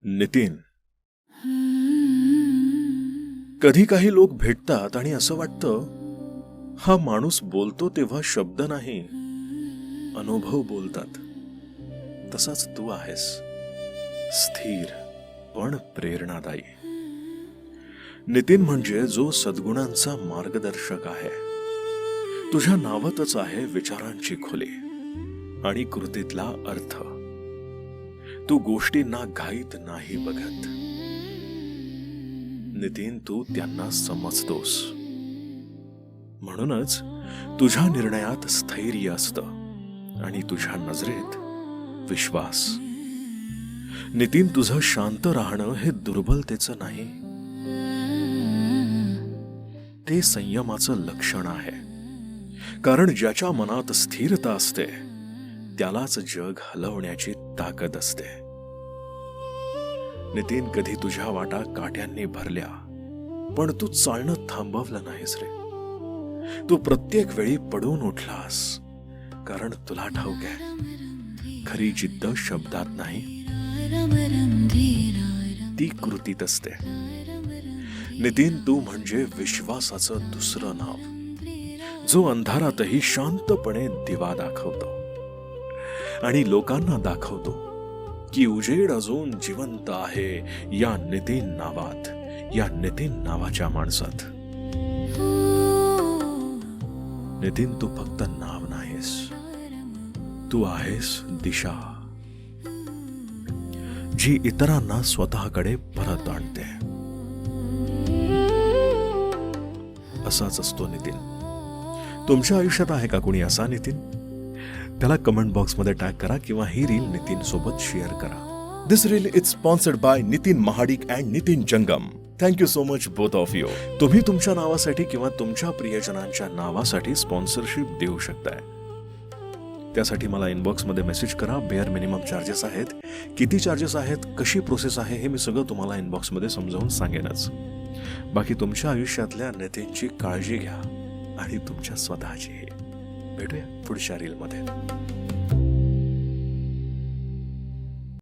नितीन. कधी काही लोक भेटतात आणि असं वाटतं हा माणूस बोलतो तेव्हा शब्द नाही, अनुभव बोलतात. तसाच तू आहेस, स्थिर पण प्रेरणादायी. नितीन म्हणजे जो सद्गुणांचा मार्गदर्शक आहे. तुझ्या नावातच आहे विचारांची खुली आणि कृतीतला अर्थ. तू गोष्टींना घाईत नाही बघत. नितीन, तू त्यांना समजतोस. म्हणूनच तुझ्या निर्णयात स्थैर्य असतं आणि तुझ्या नजरेत विश्वास. नितीन, तुझं शांत राहणं हे दुर्बलतेचं नाही, ते संयमाचं लक्षण आहे. कारण ज्याच्या मनात स्थिरता असते त्यालाच जग हलवण्याची ताकद असते. नितीन, कधी तुझ्या वाटा काट्यांनी भरल्या पण तू चालणं थांबवलं नाहीस रे. तू प्रत्येक वेळी पडून उठलास, कारण तुला ठाऊक आहे खरी जिद्द शब्दात नाही, ती कृतीत असते. नितीन, तू म्हणजे विश्वासाचं दुसरं नाव, जो अंधारातही शांतपणे दिवा दाखवतो आणि लोकांना दाखवतो की उजेड अजून जिवंत आहे या नितीन नावात, या नितीन नावाच्या माणसात. नितीन, तू फक्त नाव नाहीस, तू आहेस दिशा, जी इतरांना स्वतःकडे परत आणते. असाच असतो नितीन. तुमच्या आयुष्यात आहे का कोणी असा नितीन? त्याला कमेंट बॉक्समध्ये टॅग करा किंवा ही रील नितीन सोबत शेअर करा. This reel is sponsored by Nitin Mahadik and Nitin Jangam. Thank you so much both of you. तुम्ही तुमच्या नावासाठी किंवा तुमच्या प्रियजनांच्या नावासाठी स्पॉन्सरशिप देऊ शकताय. त्यासाठी मला इनबॉक्समध्ये मेसेज करा. बेअर मिनिमम चार्जेस आहेत, किती चार्जेस आहेत, कशी प्रोसेस आहे हे मी सगळं तुम्हाला इनबॉक्समध्ये समजावून सांगेनच. बाकी तुमच्या आयुष्यातल्या नेत्यांची काळजी घ्या आणि तुमच्या स्वतःचीही. भेटूया पुढच्या रीलमध्ये.